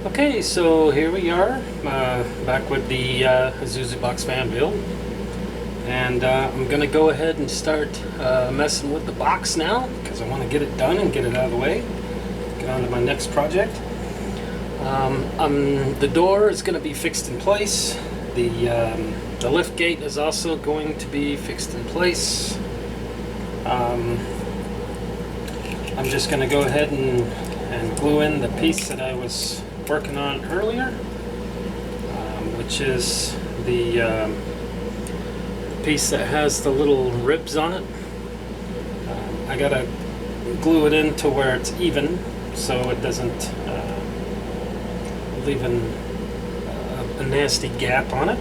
Okay, so here we are, back with the Isuzu box fan build, and I'm gonna go ahead and start messing with the box now because I want to get it done and get it out of the way. Get on to my next project. The door is going to be fixed in place. The lift gate is also going to be fixed in place. I'm just going to go ahead and glue in the piece that I was working on earlier, which is the piece that has the little ribs on it. I gotta glue it in to where it's even, so it doesn't leave a nasty gap on it.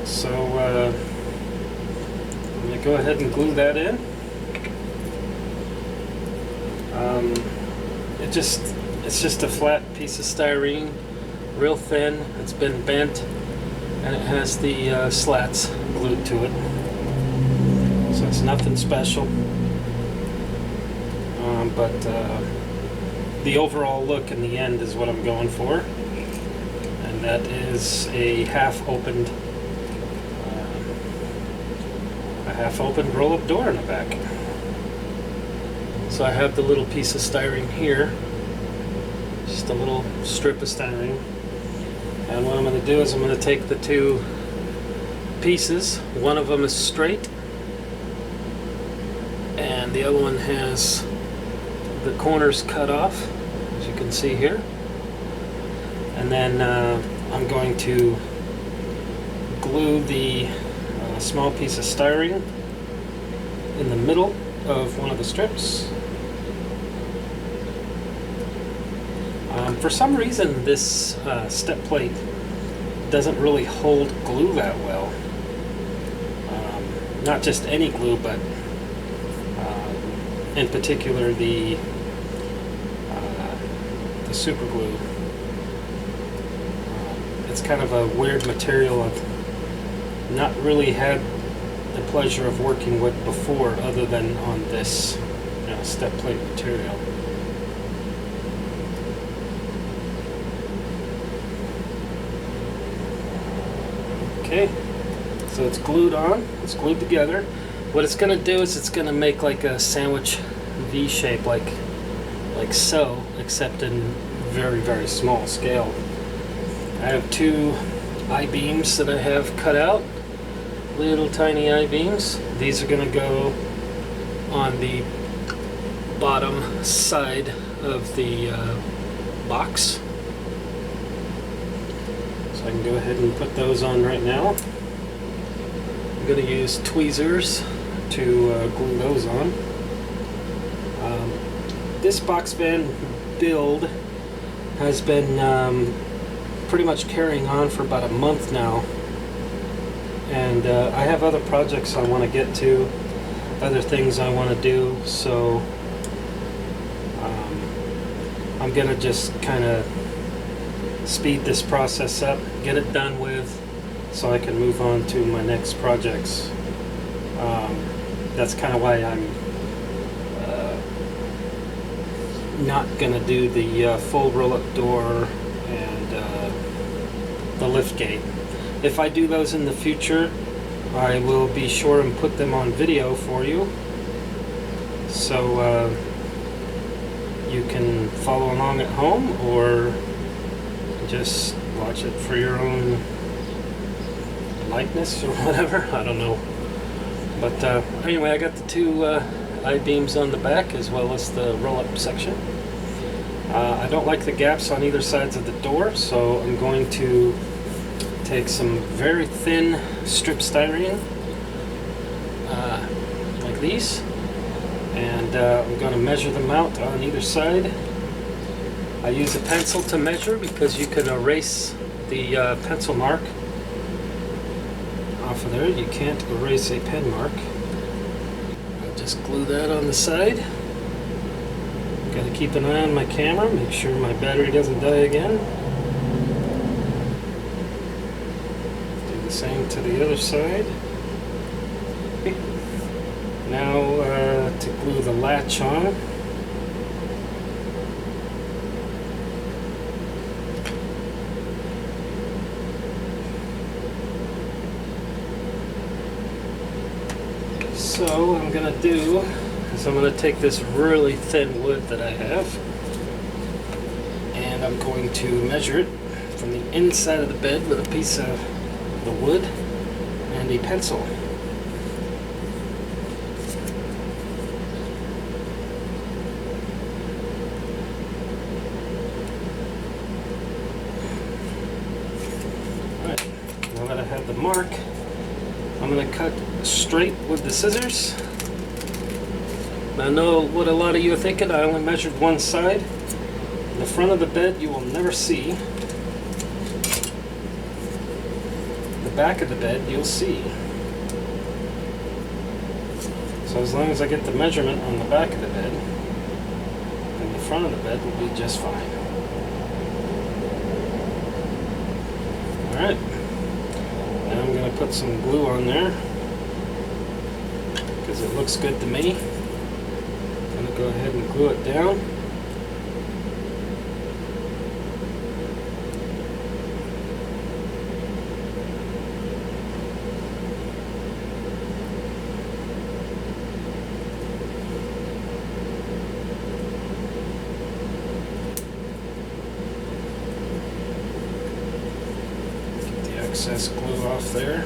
So I'm gonna go ahead and glue that in. It's just a flat piece of styrene, real thin. It's been bent, and it has the slats glued to it. So it's nothing special. But the overall look in the end is what I'm going for, and that is a half-opened roll-up door in the back. So I have the little piece of styrene here, just a little strip of styrene, and what I'm going to do is I'm going to take the two pieces. One of them is straight, and the other one has the corners cut off, as you can see here. And then I'm going to glue the small piece of styrene in the middle of one of the strips. For some reason this step plate doesn't really hold glue that well. Not just any glue, but in particular the super glue. It's kind of a weird material I've not really had the pleasure of working with before, other than on this step plate material. Okay, so it's glued on, it's glued together. What it's going to do is it's going to make like a sandwich V shape, like so, except in very, very small scale. I have two I-beams that I have cut out, little tiny I-beams. These are going to go on the bottom side of the box. So I can go ahead and put those on right now. I'm going to use tweezers to glue those on. This box fan build has been pretty much carrying on for about a month now, and I have other projects I want to get to, other things I want to do, so I'm gonna just kind of speed this process up, get it done with, so I can move on to my next projects. That's kind of why I'm not gonna do the full roll-up door and the lift gate. If I do those in the future, I will be sure and put them on video for you, so you can follow along at home or just watch it for your own likeness or whatever. I don't know. But anyway, I got the two I-beams on the back as well as the roll-up section. I don't like the gaps on either sides of the door, so I'm going to take some very thin strip styrene, like these, and I'm going to measure them out on either side. I use a pencil to measure because you can erase the pencil mark off of there. You can't erase a pen mark. I'll just glue that on the side. Got to keep an eye on my camera, make sure my battery doesn't die again. Do the same to the other side. Now to glue the latch on. So what I'm gonna do is I'm gonna take this really thin wood that I have, and I'm going to measure it from the inside of the bed with a piece of the wood and a pencil. Alright, now that I have the mark, I'm going to cut straight with the scissors. I know what a lot of you are thinking, I only measured one side. The front of the bed you will never see. The back of the bed you'll see. So as long as I get the measurement on the back of the bed, then the front of the bed will be just fine. Alright. Now I'm going to put some glue on there because it looks good to me. I'm going to go ahead and glue it down. Excess glue off there.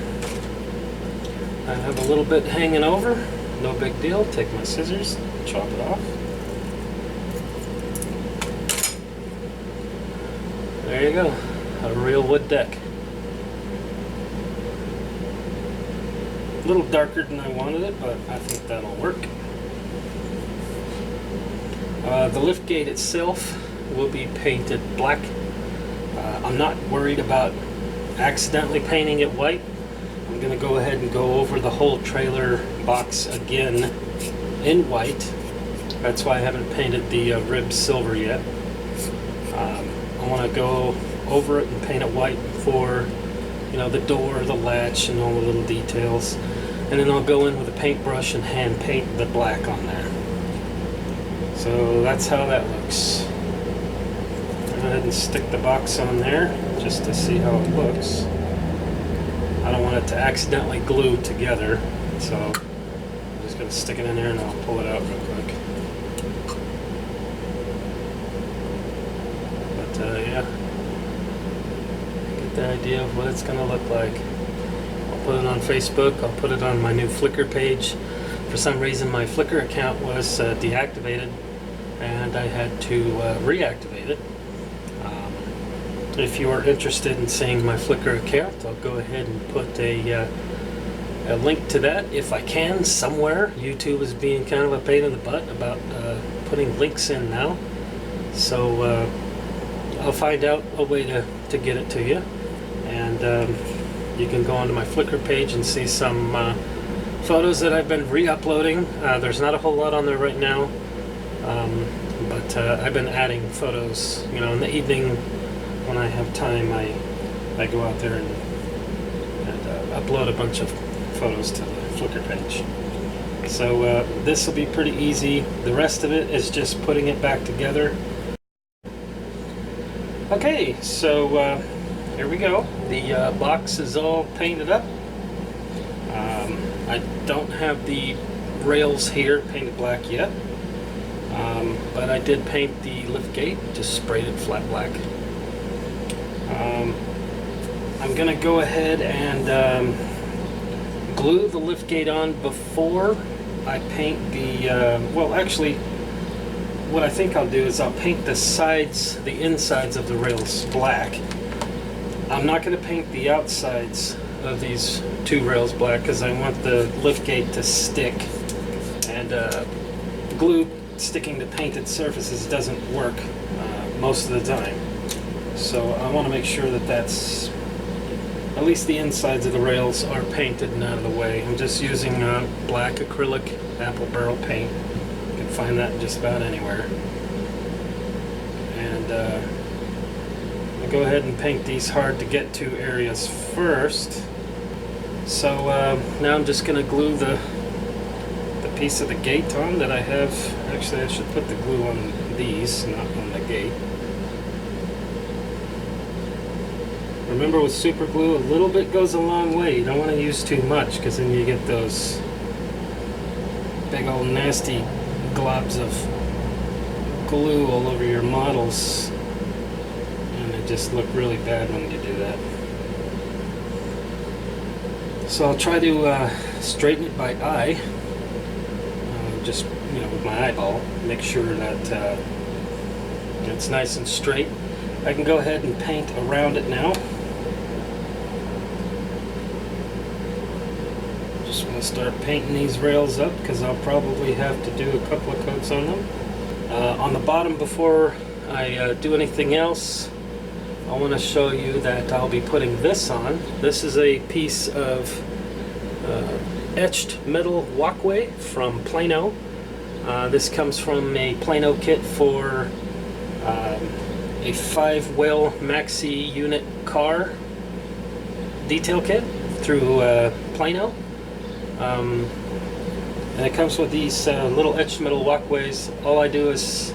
I have a little bit hanging over, no big deal. Take my scissors, chop it off. There you go, a real wood deck. A little darker than I wanted it, but I think that'll work. The liftgate itself will be painted black. I'm not worried about accidentally painting it white. I'm going to go ahead and go over the whole trailer box again in white. That's why I haven't painted the ribs silver yet. I want to go over it and paint it white for, you know, the door, the latch, and all the little details. And then I'll go in with a paintbrush and hand paint the black on there. So that's how that looks. Go ahead and stick the box on there just to see how it looks. I don't want it to accidentally glue together, so I'm just going to stick it in there and I'll pull it out real quick. But yeah, get the idea of what it's going to look like. I'll put it on Facebook, I'll put it on my new Flickr page. For some reason my Flickr account was deactivated and I had to reactivate it. If you are interested in seeing my Flickr account, I'll go ahead and put a link to that if I can somewhere. YouTube is being kind of a pain in the butt about putting links in now. So I'll find out a way to get it to you. And you can go onto my Flickr page and see some photos that I've been re-uploading. There's not a whole lot on there right now. But I've been adding photos, you know, in the evening. When I have time, I go out there and upload a bunch of photos to the Flickr page. So this will be pretty easy. The rest of it is just putting it back together. Okay, so here we go. The box is all painted up. I don't have the rails here painted black yet, but I did paint the liftgate, just sprayed it flat black. I'm going to go ahead and glue the liftgate on before I paint the, well actually what I think I'll do is I'll paint the sides, the insides of the rails black. I'm not going to paint the outsides of these two rails black because I want the liftgate to stick, and glue sticking to painted surfaces doesn't work most of the time. So I want to make sure that that's, at least the insides of the rails are painted and out of the way. I'm just using black acrylic apple barrel paint. You can find that just about anywhere. And I'll go ahead and paint these hard to get to areas first. So now I'm just going to glue the piece of the gate on that I have. Actually, I should put the glue on these, not on the gate. Remember, with super glue, a little bit goes a long way. You don't want to use too much because then you get those big old nasty globs of glue all over your models, and they just look really bad when you do that. So I'll try to straighten it by eye, just with my eyeball, make sure that it's nice and straight. I can go ahead and paint around it now. Just want to start painting these rails up because I'll probably have to do a couple of coats on them. On the bottom, before I do anything else, I want to show you that I'll be putting this on. This is a piece of etched metal walkway from Plano. This comes from a Plano kit for a 5-wheel maxi unit car detail kit through Plano. And it comes with these little etched metal walkways. All I do is,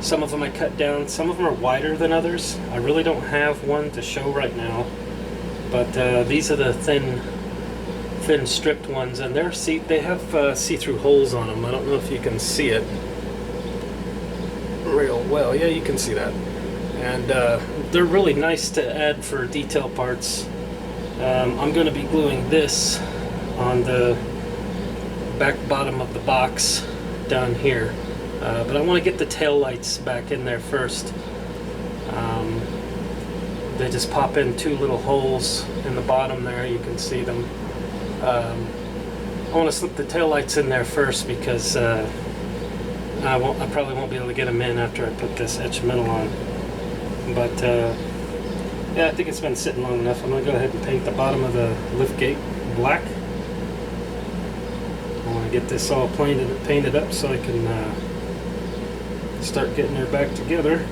some of them I cut down, some of them are wider than others. I really don't have one to show right now, but these are the thin stripped ones, and they have see-through holes on them. I don't know if you can see it real well. Yeah, you can see that. And they're really nice to add for detail parts. I'm going to be gluing this on the back bottom of the box down here, but I want to get the tail lights back in there first. They just pop in 2 little holes in the bottom there, you can see them. I want to slip the tail lights in there first because I probably won't be able to get them in after I put this etched metal on. But yeah, I think it's been sitting long enough. I'm going to go ahead and paint the bottom of the liftgate black. I want to get this all painted up so I can start getting her back together.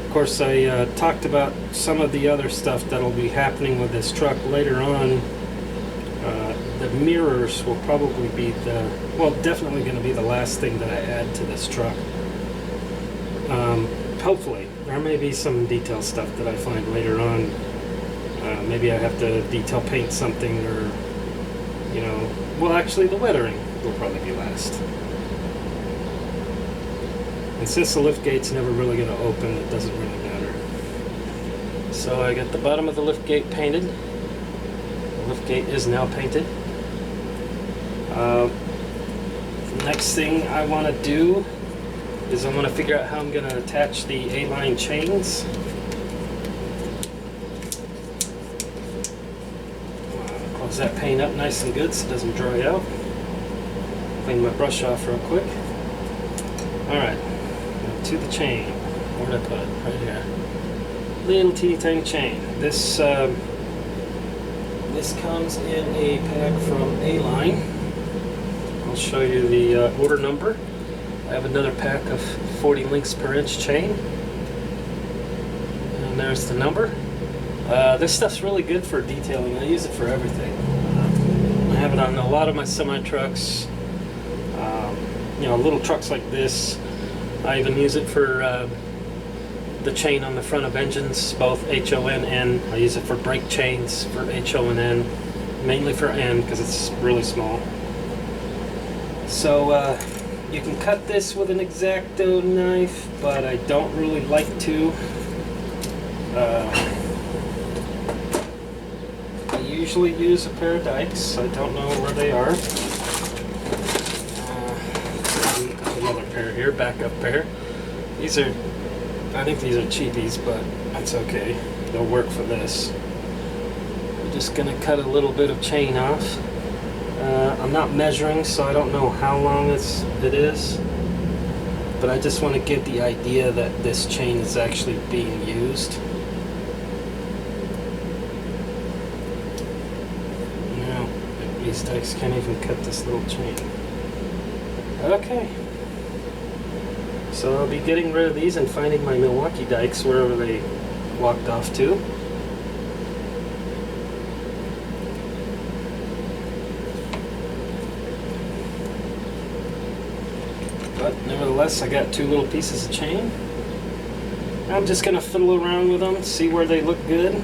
Of course, I talked about some of the other stuff that'll be happening with this truck later on. The mirrors will probably be definitely going to be the last thing that I add to this truck. Hopefully. There may be some detail stuff that I find later on. Maybe I have to detail paint something, or, well, actually the weathering will probably be last. And since the liftgate's never really going to open, it doesn't really matter. So I got the bottom of the liftgate painted. The liftgate is now painted. The next thing I want to do is I'm going to figure out how I'm going to attach the A-line chains. Close that paint up nice and good so it doesn't dry out. Clean my brush off real quick. Alright, to the chain. Where did I put it? Right here. Little teeny tiny chain. This comes in a pack from A-line. I'll show you the order number. I have another pack of 40 links per inch chain, and there's the number. This stuff's really good for detailing. I use it for everything. I have it on a lot of my semi-trucks, little trucks like this. I even use it for the chain on the front of engines, both HO and N. I use it for brake chains for HO and N, mainly for N because it's really small. So you can cut this with an X-Acto knife, but I don't really like to. I usually use a pair of dikes. I don't know where they are. Another pair here, backup pair. I think these are cheapies, but that's okay. They'll work for this. I'm just gonna cut a little bit of chain off. I'm not measuring, so I don't know how long it is, but I just want to get the idea that this chain is actually being used. These dikes can't even cut this little chain. Okay. So I'll be getting rid of these and finding my Milwaukee dikes wherever they walked off to. But nevertheless, I got 2 little pieces of chain. I'm just going to fiddle around with them, see where they look good,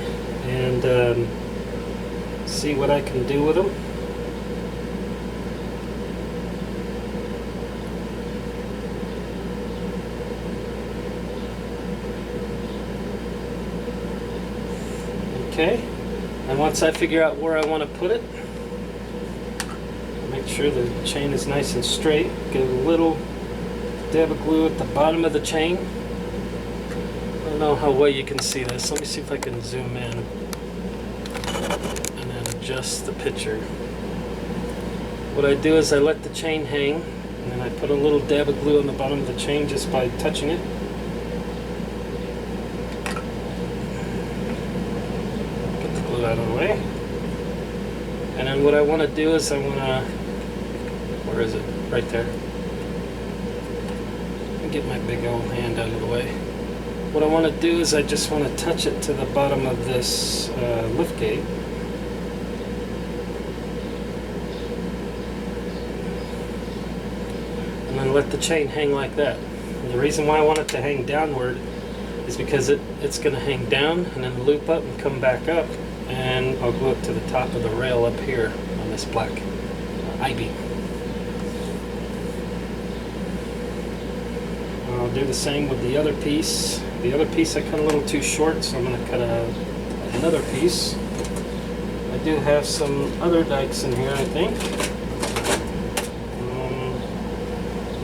and see what I can do with them. Okay, and once I figure out where I want to put it, make sure the chain is nice and straight. Get a little dab of glue at the bottom of the chain. I don't know how well you can see this. Let me see if I can zoom in and then adjust the picture. What I do is I let the chain hang, and then I put a little dab of glue on the bottom of the chain just by touching it. Get the glue out of the way. And then what I want to do is I want to, where is it? Right there. Let me get my big old hand out of the way. What I want to do is I just want to touch it to the bottom of this liftgate. And then let the chain hang like that. And the reason why I want it to hang downward is because it's going to hang down and then loop up and come back up. And I'll glue it to the top of the rail up here on this black I-beam. I'll do the same with the other piece. The other piece I cut a little too short, so I'm going to cut another piece. I do have some other dikes in here, I think.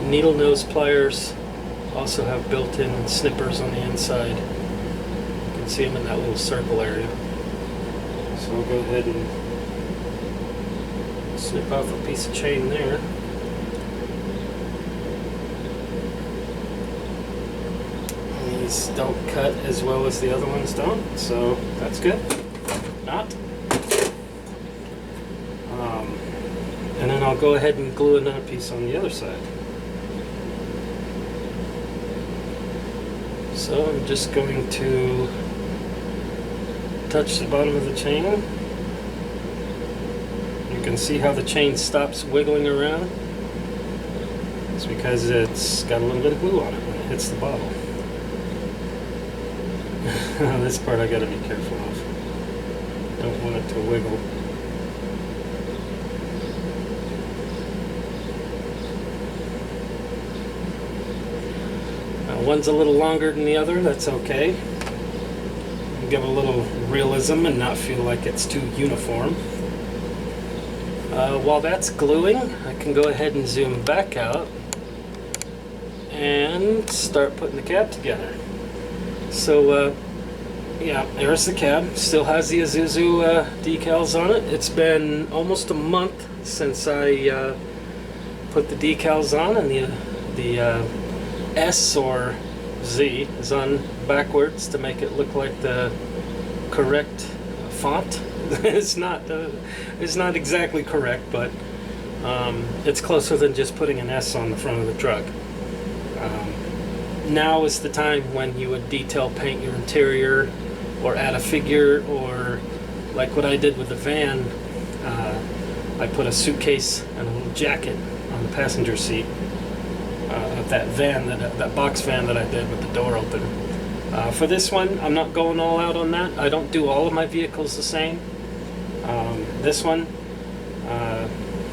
Needle nose pliers also have built-in snippers on the inside. You can see them in that little circle area. So I'll go ahead and snip off a piece of chain there. These don't cut as well as the other ones don't, so that's good. Not. And then I'll go ahead and glue another piece on the other side. So I'm just going to touch the bottom of the chain. You can see how the chain stops wiggling around. It's because it's got a little bit of glue on it when it hits the bottle. This part I gotta be careful of. Don't want it to wiggle. Now, one's a little longer than the other, that's okay. Give a little realism and not feel like it's too uniform. While that's gluing, I can go ahead and zoom back out and start putting the cab together. So yeah, there's the cab. Still has the Isuzu decals on it. It's been almost a month since I put the decals on, and the S or Z is on backwards to make it look like the correct font. It's not exactly correct, but it's closer than just putting an S on the front of the truck. Now is the time when you would detail paint your interior or add a figure, or like what I did with the van. I put a suitcase and a little jacket on the passenger seat of that van, that box van that I did with the door open. For this one, I'm not going all out on that. I don't do all of my vehicles the same. This one,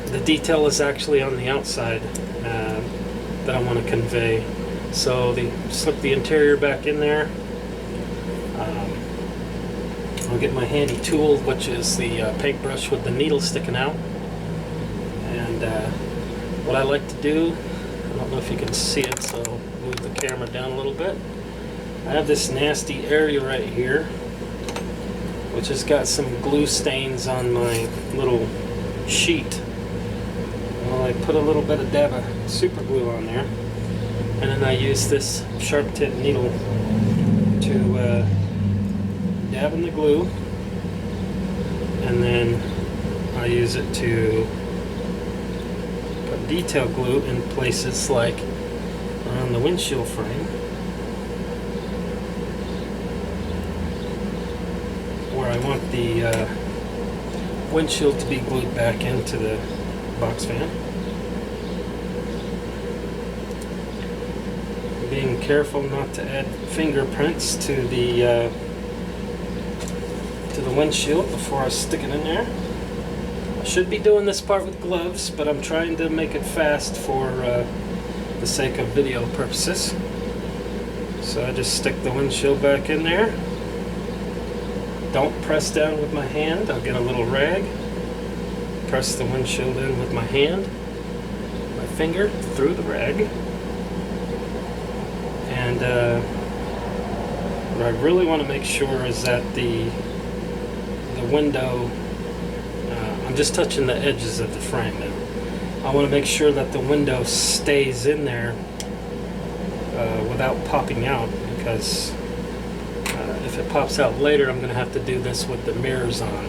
the detail is actually on the outside that I want to convey. So slip the interior back in there. I'll get my handy tool, which is the paintbrush with the needle sticking out. And what I like to do, I don't know if you can see it, so I'll move the camera down a little bit. I have this nasty area right here, which has got some glue stains on my little sheet. Well, I put a little bit of dab of super glue on there, and then I use this sharp tip needle to dab in the glue, and then I use it to put detail glue in places like on the windshield frame, where I want the windshield to be glued back into the box fan. Being careful not to add fingerprints to the windshield before I stick it in there. I should be doing this part with gloves, but I'm trying to make it fast for the sake of video purposes. So I just stick the windshield back in there. don't press down with my hand. I'll get a little rag, press the windshield in with my hand, my finger through the rag, and what I really want to make sure is that the window, I'm just touching the edges of the frame now. I want to make sure that the window stays in there without popping out, because if it pops out later, I'm going to have to do this with the mirrors on.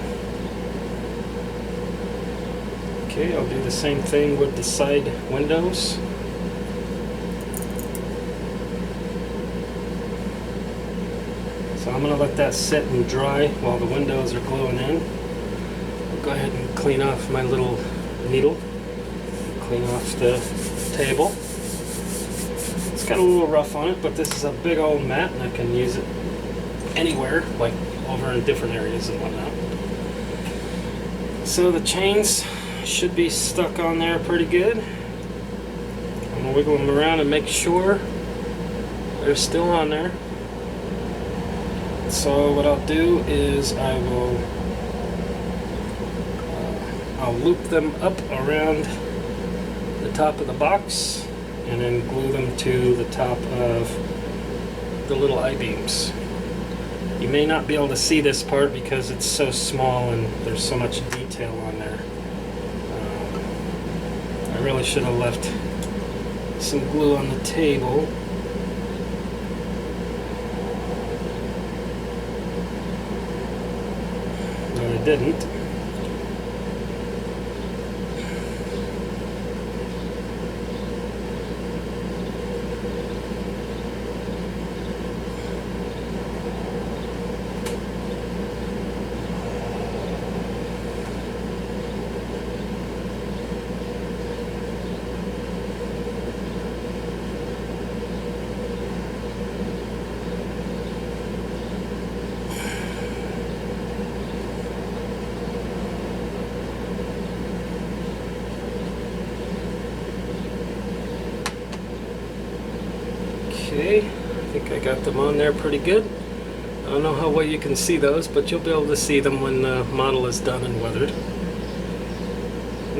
Okay, I'll do the same thing with the side windows. So I'm going to let that sit and dry while the windows are gluing in. I'll go ahead and clean off my little needle, clean off the table. It's got a little rough on it, but this is a big old mat and I can use it anywhere, like over in different areas and whatnot. So the chains should be stuck on there pretty good. I'm going to wiggle them around and make sure they're still on there. So what I'll do is I'll loop them up around the top of the box and then glue them to the top of the little I-beams. You may not be able to see this part because it's so small and there's so much detail on there. I really should have left some glue on the table. But I didn't. Okay, I think I got them on there pretty good. I don't know how well you can see those, but you'll be able to see them when the model is done and weathered.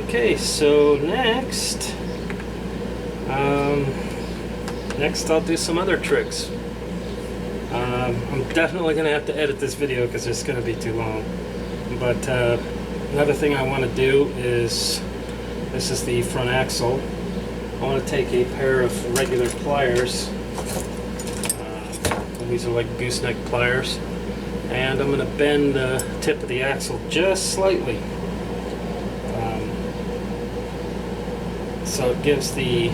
Okay, so next I'll do some other tricks. I'm definitely going to have to edit this video because it's going to be too long. But another thing I want to do is, this is the front axle. I want to take a pair of regular pliers. These are like gooseneck pliers. And I'm going to bend the tip of the axle just slightly. So it gives the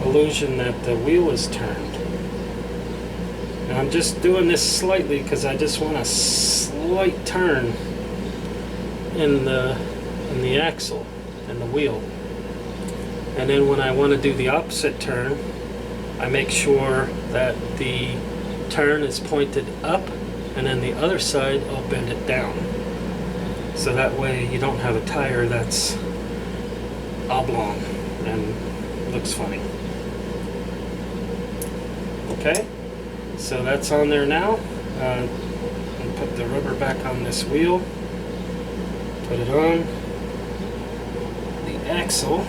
illusion that the wheel is turned. And I'm just doing this slightly because I just want a slight turn in the axle and the wheel. And then when I want to do the opposite turn, I make sure that the turn is pointed up, and then the other side I'll bend it down. So that way you don't have a tire that's oblong and looks funny. Okay, so that's on there now. I'll put the rubber back on this wheel, put it on the axle.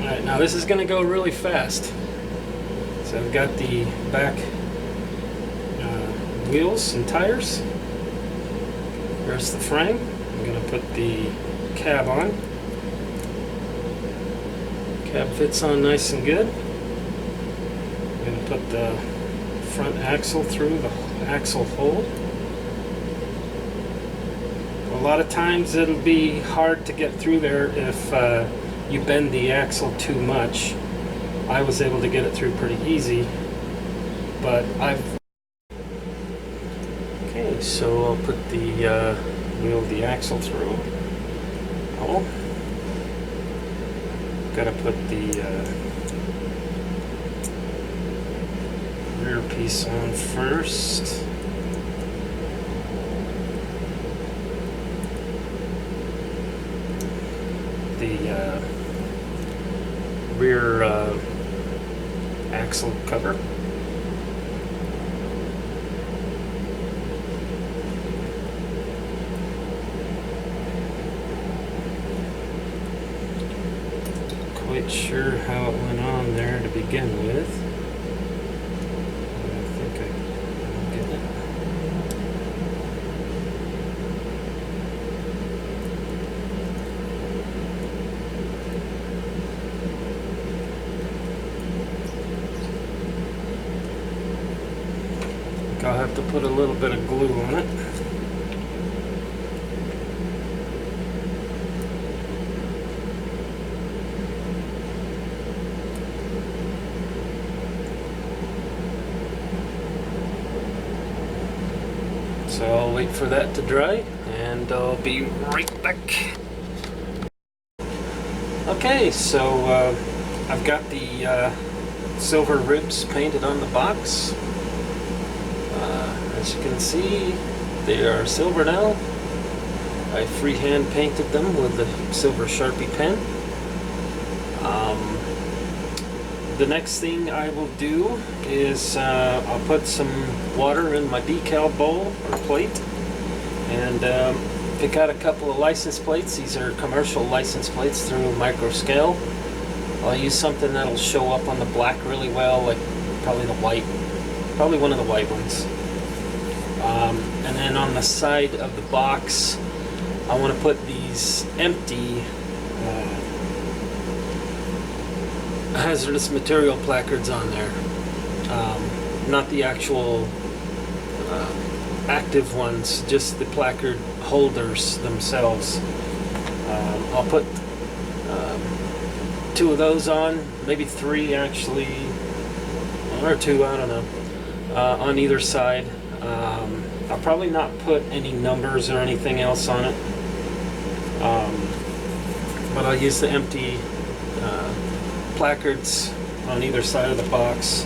Alright, now this is going to go really fast. So I've got the back wheels and tires. There's the frame. I'm going to put the cab on. Cab fits on nice and good. I'm going to put the front axle through the axle hole. A lot of times it'll be hard to get through there if you bend the axle too much. I was able to get it through pretty easy, but okay, so I'll put the wheel of the axle through. Oh, gotta put the rear piece on first. The rear axle cover. Quite sure how it went on there to begin with. I think I get it. I'll have to put a little bit of glue on it. So I'll wait for that to dry and I'll be right back. Okay, so I've got the silver ribs painted on the box. As you can see, they are silver now. I freehand painted them with the silver Sharpie pen. The next thing I will do is I'll put some water in my decal bowl or plate and pick out a couple of license plates. These are commercial license plates through Microscale. I'll use something that'll show up on the black really well, like probably the white, probably one of the white ones. And then on the side of the box, I want to put these empty hazardous material placards on there. Not the actual active ones, just the placard holders themselves. I'll put 2 of those on, maybe 3 actually, 1 or 2, I don't know, on either side. I'll probably not put any numbers or anything else on it, but I'll use the empty placards on either side of the box,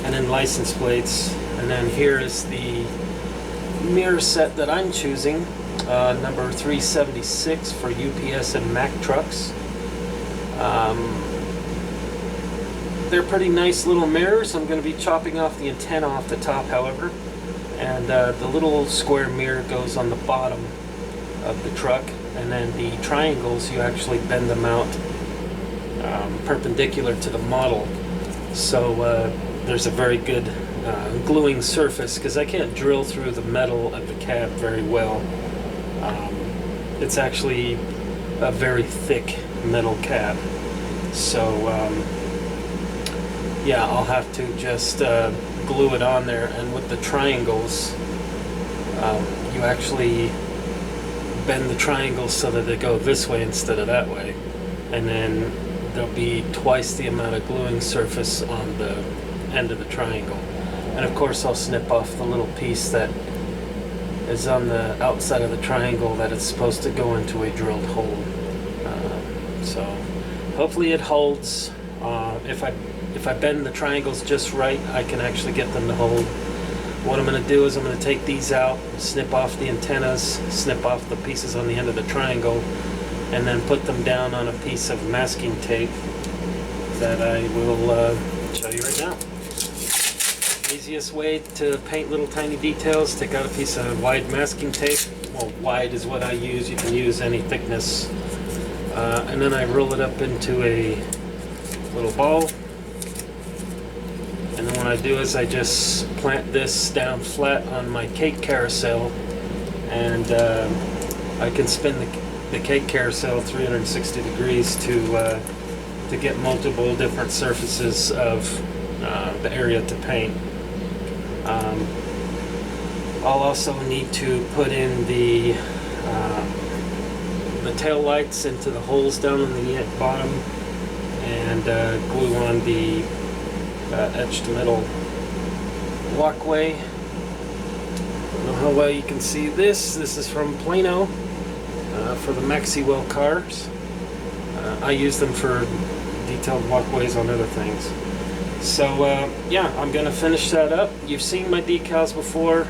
and then license plates. And then here is the mirror set that I'm choosing, number 376 for UPS and Mack trucks. They're pretty nice little mirrors. I'm going to be chopping off the antenna off the top, however, and the little square mirror goes on the bottom of the truck, and then the triangles, you actually bend them out perpendicular to the model, so there's a very good gluing surface, because I can't drill through the metal of the cab very well. It's actually a very thick metal cab, so yeah, I'll have to just glue it on there. And with the triangles, you actually bend the triangles so that they go this way instead of that way, and then there'll be twice the amount of gluing surface on the end of the triangle. And of course I'll snip off the little piece that is on the outside of the triangle that is supposed to go into a drilled hole. So hopefully it holds. If I bend the triangles just right, I can actually get them to hold. What I'm going to do is I'm going to take these out, snip off the antennas, snip off the pieces on the end of the triangle, and then put them down on a piece of masking tape that I will show you right now. Easiest way to paint little tiny details, take out a piece of wide masking tape. Well, wide is what I use. You can use any thickness. And then I roll it up into a little ball. And then what I do is I just plant this down flat on my cake carousel, and I can spin the cake carousel 360 degrees to get multiple different surfaces of the area to paint. I'll also need to put in the tail lights into the holes down on the bottom, and glue on the etched metal walkway. I don't know how well you can see this. This is from Plano for the Maxi-Well cars. I use them for detailed walkways on other things. So yeah, I'm going to finish that up. You've seen my decals before.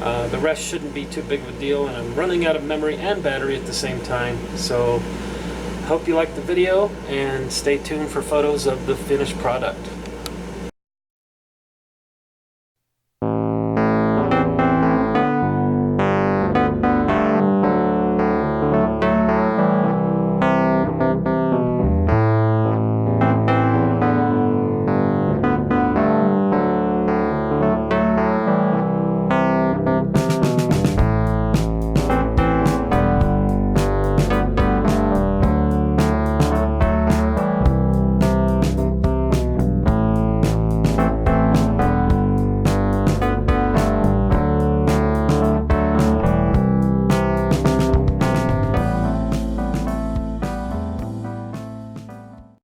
The rest shouldn't be too big of a deal, and I'm running out of memory and battery at the same time. So hope you liked the video, and stay tuned for photos of the finished product.